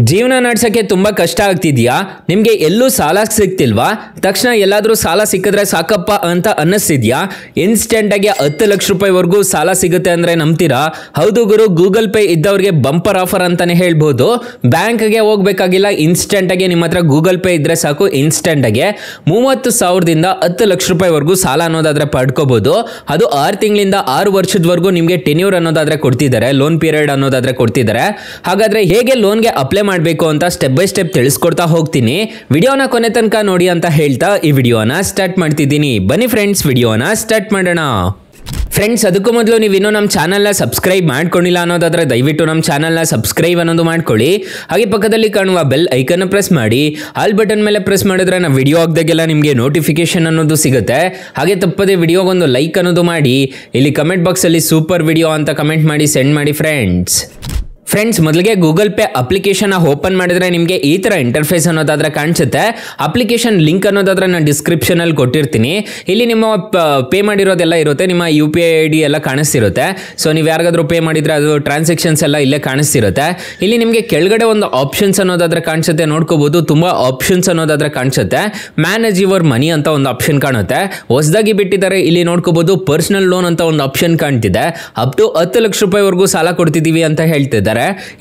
ಜೀವನ ನಡೆಸೋಕ್ಕೆ ತುಂಬ ಕಷ್ಟ ಆಗ್ತಿದೆಯಾ? ನಿಮಗೆ ಎಲ್ಲೂ ಸಾಲ ಸಿಗ್ತಿಲ್ವಾ? ತಕ್ಷಣ ಎಲ್ಲಾದರೂ ಸಾಲ ಸಿಕ್ಕಿದ್ರೆ ಸಾಕಪ್ಪ ಅಂತ ಅನ್ನಿಸ್ತಿದ್ಯಾ? ಇನ್ಸ್ಟೆಂಟಾಗಿ 10 ಲಕ್ಷ ರೂಪಾಯಿವರೆಗೂ ಸಾಲ ಸಿಗುತ್ತೆ ಅಂದರೆ ನಂಬ್ತೀರಾ? ಹೌದು ಗುರು, ಗೂಗಲ್ ಪೇ ಇದ್ದವ್ರಿಗೆ ಬಂಪರ್ ಆಫರ್ ಅಂತಲೇ ಹೇಳ್ಬೋದು. ಬ್ಯಾಂಕ್ಗೆ ಹೋಗ್ಬೇಕಾಗಿಲ್ಲ, ಇನ್ಸ್ಟೆಂಟಾಗಿ ನಿಮ್ಮ ಹತ್ರ ಗೂಗಲ್ ಪೇ ಇದ್ದರೆ ಸಾಕು. ಇನ್ಸ್ಟೆಂಟಾಗಿ 30,000ದಿಂದ 10 ಲಕ್ಷ ರೂಪಾಯಿವರೆಗೂ ಸಾಲ ಅನ್ನೋದಾದರೆ ಪಡ್ಕೋಬೋದು. ಅದು 6 ತಿಂಗಳಿಂದ 6 ವರ್ಷದವರೆಗೂ ನಿಮಗೆ ಟೆನ್ಯೂರ್ ಅನ್ನೋದಾದರೆ ಕೊಡ್ತಿದ್ದಾರೆ, ಲೋನ್ ಪೀರಿಯಡ್ ಅನ್ನೋದಾದರೆ ಕೊಡ್ತಿದ್ದಾರೆ. ಹಾಗಾದರೆ ಹೇಗೆ ಲೋನ್ಗೆ ಅಪ್ಲೈ ಮಾಡಬೇಕು ಅಂತ ಸ್ಟೆಪ್ ಬೈ ಸ್ಟೆಪ್ ತಿಳಿಸ್ಕೊಡ್ತಾ ಹೋಗ್ತೀನಿ. ವಿಡಿಯೋನ ಕೊನೆ ತನಕ ನೋಡಿ ಅಂತ ಹೇಳ್ತಾ ಈ ವಿಡಿಯೋನ ಸ್ಟಾರ್ಟ್ ಮಾಡ್ತಿದ್ದೀನಿ. ಬನ್ನಿ ಫ್ರೆಂಡ್ಸ್, ವಿಡಿಯೋನ ಸ್ಟಾರ್ಟ್ ಮಾಡೋಣ. ಫ್ರೆಂಡ್ಸ್, ಅದಕ್ಕೂ ಮೊದಲು ನೀವು ಇನ್ನೂ ನಮ್ಮ ಚಾನಲ್ನ ಸಬ್ಸ್ಕ್ರೈಬ್ ಮಾಡ್ಕೊಂಡಿಲ್ಲ ಅನ್ನೋದಾದರೆ ದಯವಿಟ್ಟು ನಮ್ಮ ಚಾನಲ್ನ ಸಬ್ಸ್ಕ್ರೈಬ್ ಅನ್ನೋದು ಮಾಡ್ಕೊಳ್ಳಿ. ಹಾಗೆ ಪಕ್ಕದಲ್ಲಿ ಕಾಣುವ ಬೆಲ್ ಐಕನ್ ಪ್ರೆಸ್ ಮಾಡಿ. ಆಲ್ ಬಟನ್ ಮೇಲೆ ಪ್ರೆಸ್ ಮಾಡಿದ್ರೆ ನಾವು ವಿಡಿಯೋ ಹಾಕಿದಾಗೆಲ್ಲ ನಿಮಗೆ ನೋಟಿಫಿಕೇಶನ್ ಅನ್ನೋದು ಸಿಗುತ್ತೆ. ಹಾಗೆ ತಪ್ಪದೆ ವಿಡಿಯೋಗೊಂದು ಲೈಕ್ ಅನ್ನೋದು ಮಾಡಿ. ಇಲ್ಲಿ ಕಮೆಂಟ್ ಬಾಕ್ಸಲ್ಲಿ ಸೂಪರ್ ವಿಡಿಯೋ ಅಂತ ಕಮೆಂಟ್ ಮಾಡಿ ಸೆಂಡ್ ಮಾಡಿ ಫ್ರೆಂಡ್ಸ್, ಮೊದಲಿಗೆ ಗೂಗಲ್ ಪೇ ಅಪ್ಲಿಕೇಶನ್ ಓಪನ್ ಮಾಡಿದ್ರೆ ನಿಮಗೆ ಈ ಥರ ಇಂಟರ್ಫೇಸ್ ಅನ್ನೋದಾದ್ರೆ ಕಾಣಿಸುತ್ತೆ. ಅಪ್ಲಿಕೇಶನ್ ಲಿಂಕ್ ಅನ್ನೋದಾದ್ರೆ ನಾನು ಡಿಸ್ಕ್ರಿಪ್ಷನಲ್ಲಿ ಕೊಟ್ಟಿರ್ತೀನಿ. ಇಲ್ಲಿ ನಿಮ್ಮ ಪೇ ಮಾಡಿರೋದೆಲ್ಲ ಇರುತ್ತೆ, ನಿಮ್ಮ UPI ID ಎಲ್ಲ ಕಾಣಿಸ್ತಿರುತ್ತೆ. ಸೊ ನೀವು ಯಾರಿಗಾದ್ರೂ ಪೇ ಮಾಡಿದರೆ ಅದು ಟ್ರಾನ್ಸಾಕ್ಷನ್ಸ್ ಎಲ್ಲ ಇಲ್ಲೇ ಕಾಣಿಸ್ತಿರುತ್ತೆ. ಇಲ್ಲಿ ನಿಮಗೆ ಕೆಳಗಡೆ ಒಂದು ಆಪ್ಷನ್ಸ್ ಅನ್ನೋದಾದ್ರೆ ಕಾಣಿಸುತ್ತೆ, ನೋಡ್ಕೋಬಹುದು. ತುಂಬ ಆಪ್ಷನ್ಸ್ ಅನ್ನೋದಾದ್ರೆ ಕಾಣಿಸುತ್ತೆ. ಮ್ಯಾನೇಜ್ ಯುವರ್ ಮನಿ ಅಂತ ಒಂದು ಆಪ್ಷನ್ ಕಾಣುತ್ತೆ. ಹೊಸದಾಗಿ ಬಿಟ್ಟಿದ್ದಾರೆ, ಇಲ್ಲಿ ನೋಡ್ಕೋಬಹುದು. ಪರ್ಸನಲ್ ಲೋನ್ ಅಂತ ಒಂದು ಆಪ್ಷನ್ ಕಾಣ್ತಿದೆ. ಅಪ್ ಟು 10 ಲಕ್ಷ ರೂಪಾಯಿವರೆಗೂ ಸಾಲ ಕೊಡ್ತಿದ್ದೀವಿ ಅಂತ ಹೇಳ್ತಿದ್ದಾರೆ.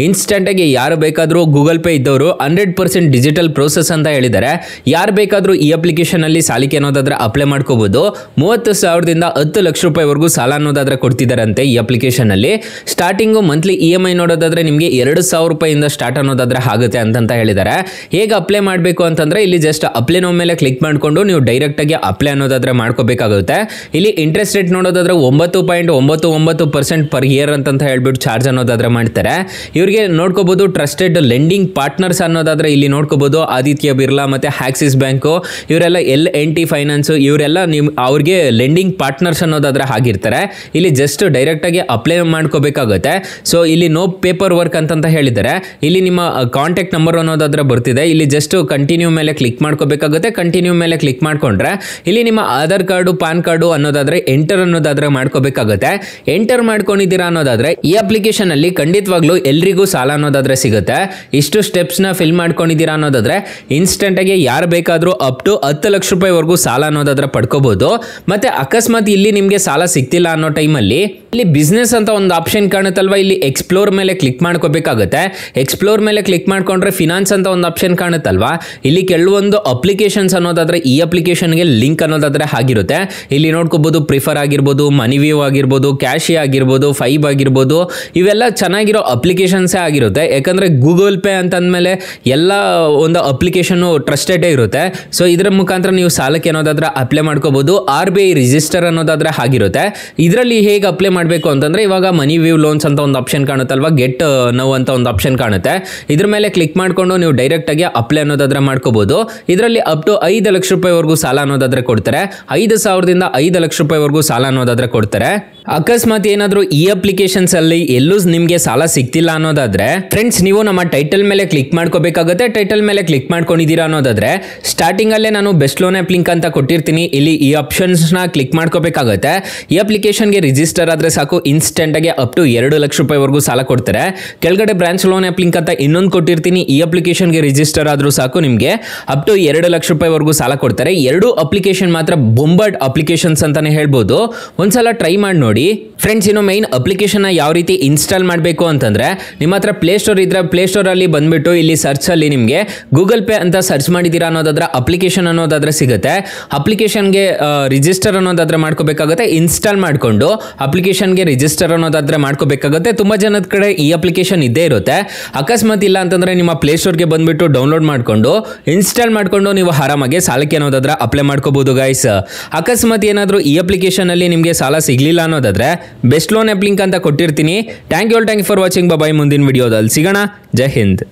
ಇನ್ಸ್ಟೆಂಟ್ ಆಗಿ ಯಾರು ಬೇಕಾದರೂ ಗೂಗಲ್ ಪೇ ಇದ್ದವರು 100% ಡಿಜಿಟಲ್ ಪ್ರೋಸೆಸ್ ಅಂತ ಹೇಳಿದ್ದಾರೆ. ಯಾರು ಬೇಕಾದರೂ ಈ ಅಪ್ಲಿಕೇಶನ್ ಅಲ್ಲಿ ಸಾಲಕ್ಕೆ ಅನ್ನೋದಾದ್ರೆ ಅಪ್ಲೈ ಮಾಡ್ಕೋಬಹುದು. 30,000ದಿಂದ 10 ಲಕ್ಷ ರೂಪಾಯಿವರೆಗೂ ಸಾಲ ಅನ್ನೋದಾದ್ರೆ ಕೊಡ್ತಿದ್ದಾರಂತೆ ಈ ಅಪ್ಲಿಕೇಶನ್ ಅಲ್ಲಿ. ಸ್ಟಾರ್ಟಿಂಗು ಮಂತ್ಲಿ EMI ನೋಡೋದಾದ್ರೆ ನಿಮಗೆ 2,000 ರೂಪಾಯಿಂದ ಸ್ಟಾರ್ಟ್ ಅನ್ನೋದಾದ್ರೆ ಆಗುತ್ತೆ ಅಂತ ಹೇಳಿದ್ದಾರೆ. ಹೇಗೆ ಅಪ್ಲೈ ಮಾಡಬೇಕು ಅಂತಂದ್ರೆ ಇಲ್ಲಿ ಜಸ್ಟ್ ಅಪ್ಲೈ ನೋ ಮೇಲೆ ಕ್ಲಿಕ್ ಮಾಡಿಕೊಂಡು ನೀವು ಡೈರೆಕ್ಟ್ ಆಗಿ ಅಪ್ಲೈ ಅನ್ನೋದಾದ್ರೆ ಮಾಡ್ಕೋಬೇಕಾಗುತ್ತೆ. ಇಲ್ಲಿ ಇಂಟ್ರೆಸ್ಟ್ ರೇಟ್ ನೋಡೋದಾದ್ರೆ 9.99% ಪರ್ ಇಯರ್ ಅಂತ ಹೇಳ್ಬಿಟ್ಟು ಚಾರ್ಜ್ ಅನ್ನೋದಾದ್ರೆ ಮಾಡ್ತಾರೆ. ಇವರಿಗೆ ನೋಡ್ಕೋಬಹುದು ಟ್ರಸ್ಟೆಡ್ ಲೆಂಡಿಂಗ್ ಪಾರ್ಟ್ನರ್ಸ್ ಅನ್ನೋದಾದ್ರೆ ಇಲ್ಲಿ ನೋಡ್ಕೋಬಹುದು. ಆದಿತ್ಯ ಬಿರ್ಲಾ ಮತ್ತೆ ಆಕ್ಸಿಸ್ ಬ್ಯಾಂಕು, ಇವರೆಲ್ಲ L&T ಫೈನಾನ್ಸ್, ಇವರೆಲ್ಲ ಅವ್ರಿಗೆ ಲೆಂಡಿಂಗ್ ಪಾರ್ಟ್ನರ್ಸ್ ಅನ್ನೋದಾದ್ರೆ ಆಗಿರ್ತಾರೆ. ಇಲ್ಲಿ ಜಸ್ಟ್ ಡೈರೆಕ್ಟ್ ಆಗಿ ಅಪ್ಲೈ ಮಾಡ್ಕೋಬೇಕಾಗುತ್ತೆ. ಸೊ ಇಲ್ಲಿ ನೋ ಪೇಪರ್ ವರ್ಕ್ ಅಂತ ಹೇಳಿದ್ದಾರೆ. ಇಲ್ಲಿ ನಿಮ್ಮ ಕಾಂಟ್ಯಾಕ್ಟ್ ನಂಬರ್ ಅನ್ನೋದಾದ್ರೆ ಬರ್ತಿದೆ. ಇಲ್ಲಿ ಜಸ್ಟ್ ಕಂಟಿನ್ಯೂ ಮೇಲೆ ಕ್ಲಿಕ್ ಮಾಡ್ಕೋಬೇಕಾಗುತ್ತೆ. ಕಂಟಿನ್ಯೂ ಮೇಲೆ ಕ್ಲಿಕ್ ಮಾಡ್ಕೊಂಡ್ರೆ ಇಲ್ಲಿ ನಿಮ್ಮ ಆಧಾರ್ ಕಾರ್ಡು, ಪಾನ್ ಕಾರ್ಡು ಅನ್ನೋದಾದ್ರೆ ಎಂಟರ್ ಅನ್ನೋದಾದ್ರೆ ಮಾಡ್ಕೋಬೇಕಾಗುತ್ತೆ. ಎಂಟರ್ ಮಾಡ್ಕೊಂಡಿದ್ದೀರಾ ಅನ್ನೋದಾದ್ರೆ ಈ ಅಪ್ಲಿಕೇಶನ್ ಅಲ್ಲಿ ಖಂಡಿತವಾಗ್ಲೂ ಎಲ್ರಿಗೂ ಸಾಲ ಅನ್ನೋದಾದ್ರೆ ಸಿಗುತ್ತೆ. ಇಷ್ಟು ಸ್ಟೆಪ್ಸ್ನ ಫಿಲ್ ಮಾಡ್ಕೊಂಡಿದ್ದೀರಾ ಅನ್ನೋದಾದ್ರೆ ಇನ್ಸ್ಟೆಂಟ್ ಆಗಿ ಯಾರು ಬೇಕಾದರೂ ಅಪ್ ಟು 10 ಲಕ್ಷ ರೂಪಾಯಿವರೆಗೂ ಸಾಲ ಅನ್ನೋದಾದ್ರೆ ಪಡ್ಕೋಬಹುದು. ಮತ್ತೆ ಅಕಸ್ಮಾತ್ ಇಲ್ಲಿ ನಿಮಗೆ ಸಾಲ ಸಿಗ್ತಿಲ್ಲ ಅನ್ನೋ ಟೈಮಲ್ಲಿ ಇಲ್ಲಿ ಬಿಸ್ನೆಸ್ ಅಂತ ಒಂದು ಆಪ್ಷನ್ ಕಾಣುತ್ತಲ್ವಾ, ಇಲ್ಲಿ ಎಕ್ಸ್ಪ್ಲೋರ್ ಮೇಲೆ ಕ್ಲಿಕ್ ಮಾಡ್ಕೋಬೇಕಾಗುತ್ತೆ. ಎಕ್ಸ್ಪ್ಲೋರ್ ಮೇಲೆ ಕ್ಲಿಕ್ ಮಾಡ್ಕೊಂಡ್ರೆ ಫಿನಾನ್ಸ್ ಅಂತ ಒಂದು ಆಪ್ಷನ್ ಕಾಣುತ್ತಲ್ವಾ, ಇಲ್ಲಿ ಕೆಲವೊಂದು ಅಪ್ಲಿಕೇಶನ್ಸ್ ಅನ್ನೋದಾದ್ರೆ ಈ ಅಪ್ಲಿಕೇಶನ್ಗೆ ಲಿಂಕ್ ಅನ್ನೋದಾದ್ರೆ ಆಗಿರುತ್ತೆ. ಇಲ್ಲಿ ನೋಡ್ಕೋಬಹುದು. ಪ್ರಿಫರ್ ಆಗಿರ್ಬೋದು, ಮನಿವ್ಯೂ ಆಗಿರ್ಬೋದು, ಕ್ಯಾಶಿ ಆಗಿರ್ಬೋದು, ಫೈಬ್ ಆಗಿರ್ಬೋದು, ಇವೆಲ್ಲ ಚೆನ್ನಾಗಿರೋ ಅಪ್ಲಿಕೇಶನ್ಸೇ ಆಗಿರುತ್ತೆ. ಯಾಕಂದರೆ ಗೂಗಲ್ ಪೇ ಅಂತಂದಮೇಲೆ ಎಲ್ಲ ಒಂದು ಅಪ್ಲಿಕೇಶನ್ನು ಟ್ರಸ್ಟೆಡೇ ಇರುತ್ತೆ. ಸೊ ಇದರ ಮುಖಾಂತರ ನೀವು ಸಾಲಕ್ಕೆ ಅನ್ನೋದಾದ್ರೆ ಅಪ್ಲೈ ಮಾಡ್ಕೋಬಹುದು. RBI ರಿಜಿಸ್ಟರ್ ಅನ್ನೋದಾದ್ರೆ ಆಗಿರುತ್ತೆ. ಇದರಲ್ಲಿ ಹೇಗೆ ಅಪ್ಲೈ ಮಾಡಬೇಕು ಅಂತಂದರೆ ಇವಾಗ ಮನಿ ವ್ಯೂ ಲೋನ್ಸ್ ಅಂತ ಒಂದು ಆಪ್ಷನ್ ಕಾಣುತ್ತಲ್ವಾ, ಗೆಟ್ ನೌ ಅಂತ ಒಂದು ಆಪ್ಷನ್ ಕಾಣುತ್ತೆ. ಇದ್ರ ಮೇಲೆ ಕ್ಲಿಕ್ ಮಾಡಿಕೊಂಡು ನೀವು ಡೈರೆಕ್ಟ್ ಆಗಿ ಅಪ್ಲೈ ಅನ್ನೋದಾದ್ರೆ ಮಾಡ್ಕೋಬಹುದು. ಇದರಲ್ಲಿ ಅಪ್ ಟು 5 ಲಕ್ಷ ರೂಪಾಯಿವರೆಗೂ ಸಾಲ ಅನ್ನೋದಾದ್ರೆ ಕೊಡ್ತಾರೆ. 5,000ದಿಂದ 5 ಲಕ್ಷ ರೂಪಾಯಿವರೆಗೂ ಸಾಲ ಅನ್ನೋದಾದ್ರೆ ಕೊಡ್ತಾರೆ. ಅಕಸ್ಮಾತ್ ಏನಾದರೂ ಈ ಅಪ್ಲಿಕೇಶನ್ಸ್ ಅಲ್ಲಿ ಎಲ್ಲೂ ನಿಮಗೆ ಸಾಲ ಸಿಗ್ತಿಲ್ಲ ಅನ್ನೋದಾದ್ರೆ ಫ್ರೆಂಡ್ಸ್, ನೀವು ನಮ್ಮ ಟೈಟಲ್ ಮೇಲೆ ಕ್ಲಿಕ್ ಮಾಡ್ಕೋಬೇಕಾಗುತ್ತೆ. ಟೈಟಲ್ ಮೇಲೆ ಕ್ಲಿಕ್ ಮಾಡ್ಕೊಂಡಿದ್ದೀರಾ ಅನ್ನೋದಾದ್ರೆ ಸ್ಟಾರ್ಟಿಂಗ್ ಅಲ್ಲೇ ನಾನು ಬೆಸ್ಟ್ ಲೋನ್ ಆ್ಯಪ್ ಲಿಂಕ್ ಅಂತ ಕೊಟ್ಟಿರ್ತೀನಿ. ಇಲ್ಲಿ ಈ ಆಪ್ಷನ್ಸ್ನ ಕ್ಲಿಕ್ ಮಾಡ್ಕೋಬೇಕಾಗುತ್ತೆ. ಈ ಅಪ್ಲಿಕೇಶನ್ಗೆ ರಿಜಿಸ್ಟರ್ ಆದರೆ ಸಾಕು, ಇನ್ಸ್ಟೆಂಟ್ ಆಗಿ ಅಪ್ ಟು 2 ಲಕ್ಷ ರೂಪಾಯಿವರೆಗೂ ಸಾಲ ಕೊಡ್ತಾರೆ. ಕೆಳಗಡೆ ಬ್ರಾಂಚ್ ಲೋನ್ ಆ್ಯಪ್ ಲಿಂಕ್ ಅಂತ ಇನ್ನೊಂದು ಕೊಟ್ಟಿರ್ತೀನಿ. ಈ ಅಪ್ಲಿಕೇಶನ್ಗೆ ರಿಜಿಸ್ಟರ್ ಆದರೂ ಸಾಕು, ನಿಮಗೆ ಅಪ್ ಟು 2 ಲಕ್ಷ ರೂಪಾಯಿವರೆಗೂ ಸಾಲ ಕೊಡ್ತಾರೆ. 2 ಅಪ್ಲಿಕೇಶನ್ ಮಾತ್ರ ಬೊಂಬರ್ಡ್ ಅಪ್ಲಿಕೇಶನ್ಸ್ ಅಂತಾನೆ ಹೇಳ್ಬೋದು. ಒಂದ್ಸಲ ಟ್ರೈ ಮಾಡಿ ನೋಡಿ ಫ್ರೆಂಡ್ಸ್. ಇನ್ನು ಮೈನ್ ಅಪ್ಲಿಕೇಶನ್ ಯಾವ ರೀತಿ ಇನ್ಸ್ಟಾಲ್ ಮಾಡಬೇಕು ಅಂತಂದ್ರೆ ನಿಮ್ಮ ಹತ್ರ ಪ್ಲೇಸ್ಟೋರ್ ಇದ್ರೆ ಪ್ಲೇಸ್ಟೋರಲ್ಲಿ ಬಂದ್ಬಿಟ್ಟು ಇಲ್ಲಿ ಸರ್ಚ್ ಅಲ್ಲಿ ನಿಮಗೆ ಗೂಗಲ್ ಪೇ ಅಂತ ಸರ್ಚ್ ಮಾಡಿದ್ದೀರಾ ಅನ್ನೋದಾದ್ರೆ ಅಪ್ಲಿಕೇಶನ್ ಅನ್ನೋದಾದ್ರೆ ಸಿಗುತ್ತೆ. ಅಪ್ಲಿಕೇಶನ್ಗೆ ರಿಜಿಸ್ಟರ್ ಅನ್ನೋದಾದ್ರೆ ಮಾಡ್ಕೋಬೇಕಾಗುತ್ತೆ. ಇನ್ಸ್ಟಾಲ್ ಮಾಡಿಕೊಂಡು ಅಪ್ಲಿಕೇಶನ್ಗೆ ರಿಜಿಸ್ಟರ್ ಅನ್ನೋದಾದ್ರೆ ಮಾಡ್ಕೋಬೇಕಾಗುತ್ತೆ. ತುಂಬ ಜನದ ಕಡೆ ಈ ಅಪ್ಲಿಕೇಶನ್ ಇದ್ದೇ ಇರುತ್ತೆ. ಅಕಸ್ಮಾತ್ ಇಲ್ಲ ಅಂತಂದ್ರೆ ನಿಮ್ಮ ಪ್ಲೇಸ್ಟೋರ್ಗೆ ಬಂದ್ಬಿಟ್ಟು ಡೌನ್ಲೋಡ್ ಮಾಡಿಕೊಂಡು ಇನ್ಸ್ಟಾಲ್ ಮಾಡಿಕೊಂಡು ನೀವು ಆರಾಮಾಗಿ ಸಾಲಕ್ಕೆ ಅನ್ನೋದಾದ್ರೆ ಅಪ್ಲೈ ಮಾಡ್ಕೋಬಹುದು ಗೈಸ್. ಅಕಸ್ಮಾತ್ ಏನಾದರೂ ಈ ಅಪ್ಲಿಕೇಶನ್ ಅಲ್ಲಿ ನಿಮಗೆ ಸಾಲ ಸಿಗ್ಲಿಲ್ಲ ಅನ್ನೋದಾದ್ರೆ ಬೆಸ್ಟ್ ಲೋನ್ ಆ್ಯಪ್ ಲಿಂಕ್ ಅಂತ ಕೊಟ್ಟಿರ್ತೀನಿ. Thank you for watching. Bye, ಮುಂದಿನ ವಿಡಿಯೋದಲ್ಲಿ ಸಿಗೋಣ. ಜೈ ಹಿಂದ್.